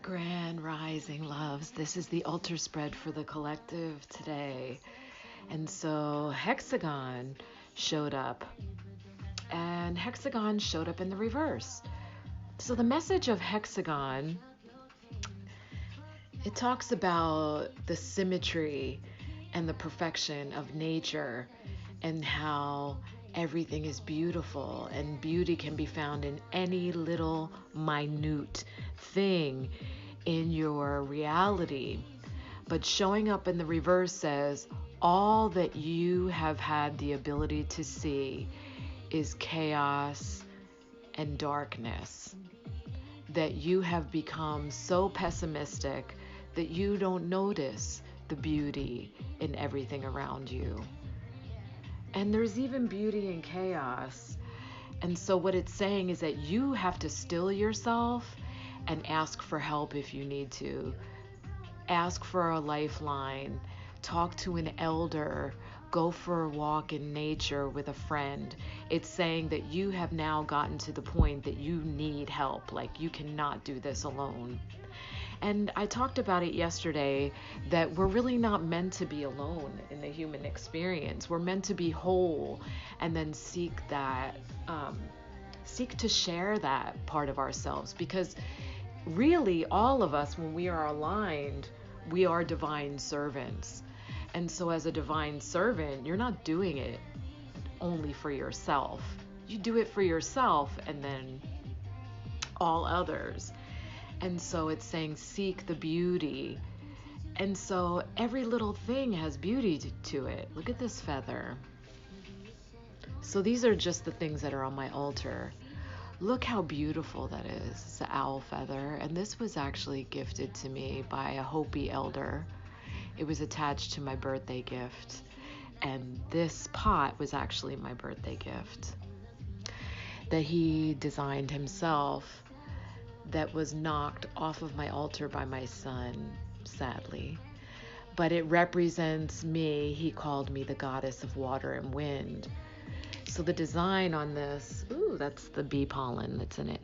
Grand Rising loves. This is the altar spread for the collective today. And so Hexagon showed up, and Hexagon showed up in the reverse. So the message of Hexagon, it talks about the symmetry and the perfection of nature and how everything is beautiful, and beauty can be found in any little minute thing in your reality. But showing up in the reverse says all that you have had the ability to see is chaos and darkness. That you have become so pessimistic that you don't notice the beauty in everything around you. And there's even beauty in chaos. And so what it's saying is that you have to still yourself and ask for help if you need to. Ask for a lifeline. Talk to an elder. Go for a walk in nature with a friend. It's saying that you have now gotten to the point that you need help. Like you cannot do this alone. And I talked about it yesterday that we're really not meant to be alone in the human experience. We're meant to be whole and then seek that, seek to share that part of ourselves. Because really, all of us, when we are aligned, we are divine servants. And so as a divine servant, you're not doing it only for yourself. You do it for yourself and then all others. And so it's saying seek the beauty. And so every little thing has beauty to it. Look at this feather. So these are just the things that are on my altar. Look how beautiful that is. It's an owl feather. And this was actually gifted to me by a Hopi elder. It was attached to my birthday gift. And this pot was actually my birthday gift that he designed himself, that was knocked off of my altar by my son, sadly. But it represents me. He called me the goddess of water and wind. So the design on this, ooh, that's the bee pollen that's in it,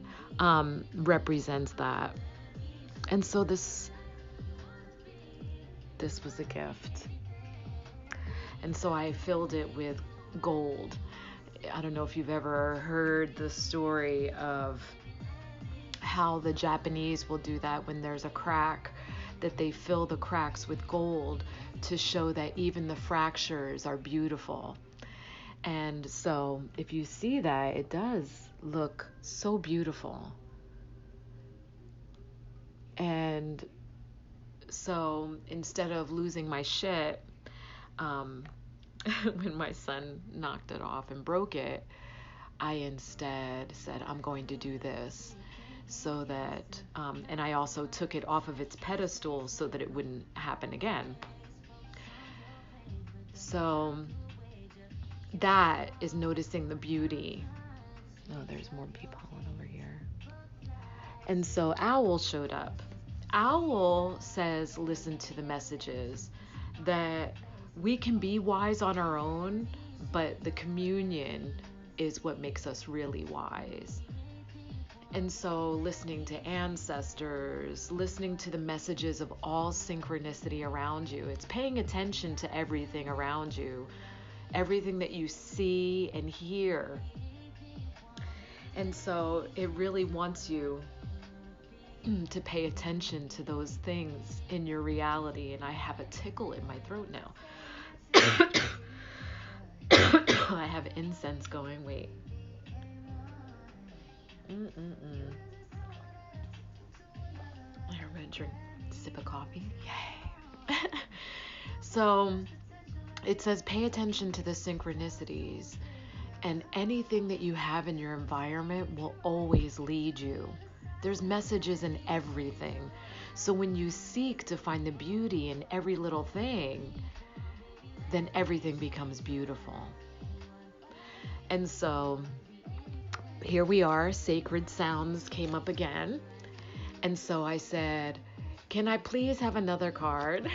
represents that. And so this was a gift. And so I filled it with gold. I don't know if you've ever heard the story of how the Japanese will do that when there's a crack, that they fill the cracks with gold to show that even the fractures are beautiful. And so if you see that, it does look so beautiful. And so instead of losing my shit, when my son knocked it off and broke it, I instead said, I'm going to do this. So that, and I also took it off of its pedestal so that it wouldn't happen again. So that is noticing the beauty. Oh, there's more bee pollen over here. And so Owl showed up. Owl says, listen to the messages, that we can be wise on our own, but the communion is what makes us really wise. And so listening to ancestors, listening to the messages of all synchronicity around you, it's paying attention to everything around you, everything that you see and hear. And so it really wants you to pay attention to those things in your reality. And I have a tickle in my throat now. I have incense going. Wait. I'm gonna drink a sip of coffee. Yay. So it says pay attention to the synchronicities, and anything that you have in your environment will always lead you. There's messages in everything. So when you seek to find the beauty in every little thing, then everything becomes beautiful. And so here we are, sacred sounds came up again. And so I said, can I please have another card?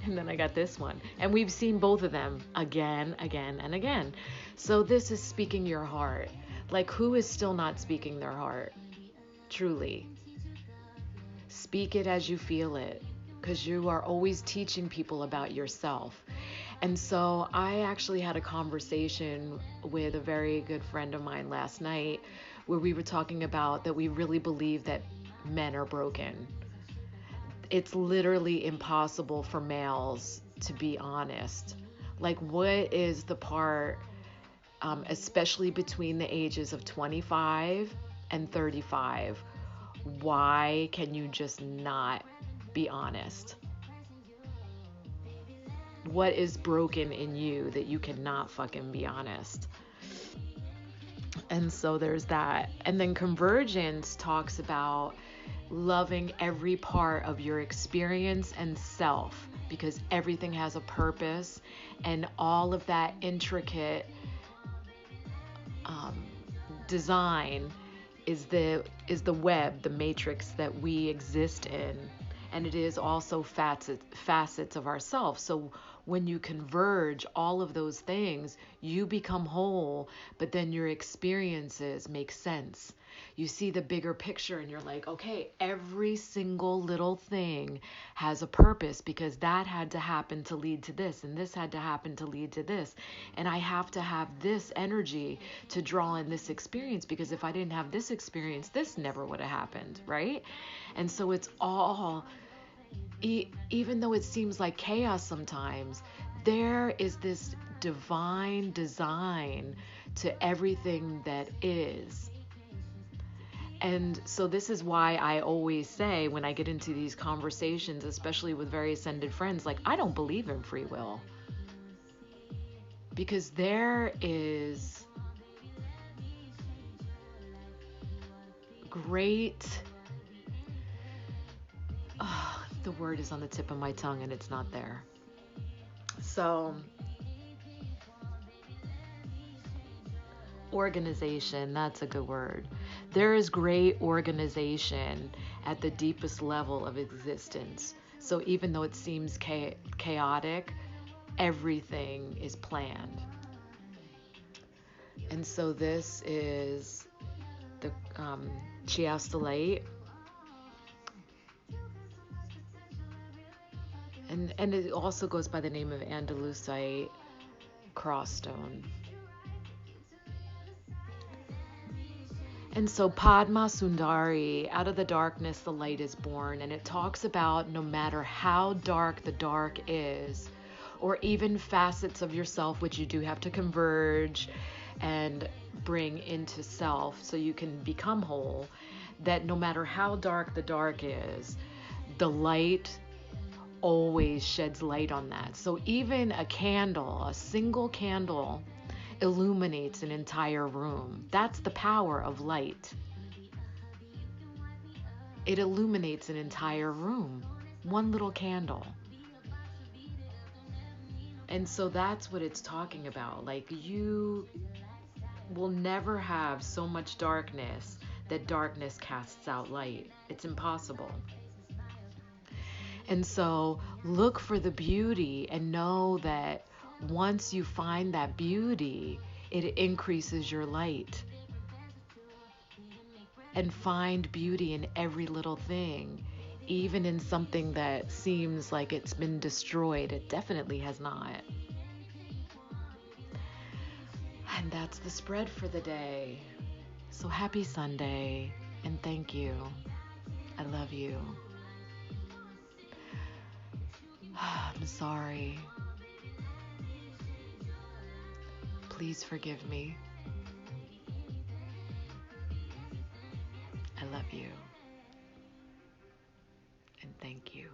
And then I got this one. And we've seen both of them again, and again. So this is speaking your heart. Like, who is still not speaking their heart? Truly. Speak it as you feel it, because you are always teaching people about yourself. And so I actually had a conversation with a very good friend of mine last night where we were talking about that we really believe that men are broken. It's literally impossible for males to be honest. Like, what is the part, especially between the ages of 25 and 35? Why can you just not be honest? What is broken in you that you cannot fucking be honest? And so there's that. And then Convergence talks about loving every part of your experience and self, because everything has a purpose, and all of that intricate design is the web, the matrix that we exist in, and it is also facets of ourselves. So when you converge all of those things, you become whole, but then your experiences make sense. You see the bigger picture and you're like, okay, every single little thing has a purpose, because that had to happen to lead to this, and this had to happen to lead to this. And I have to have this energy to draw in this experience, because if I didn't have this experience, this never would have happened, right? And so it's all, even though it seems like chaos sometimes, there is this divine design to everything that is. And so this is why I always say, when I get into these conversations, especially with very ascended friends, like, I don't believe in free will. Because there is great, the word is on the tip of my tongue and it's not there. So, organization, that's a good word. There is great organization at the deepest level of existence. So even though it seems chaotic, everything is planned. And so this is the chiastolite. And it also goes by the name of Andalusite crossstone. And so Padma Sundari, out of the darkness, the light is born. And it talks about no matter how dark the dark is, or even facets of yourself, which you do have to converge and bring into self so you can become whole, that no matter how dark the dark is, the light always sheds light on that. So even a candle, a single candle, illuminates an entire room. That's the power of light. It illuminates an entire room. One little candle. And so that's what it's talking about. Like, you will never have so much darkness that darkness casts out light. It's impossible. And so look for the beauty and know that once you find that beauty, it increases your light. And find beauty in every little thing, even in something that seems like it's been destroyed. It definitely has not. And that's the spread for the day. So happy Sunday, and thank you. I love you. I'm sorry. Please forgive me. I love you. And thank you.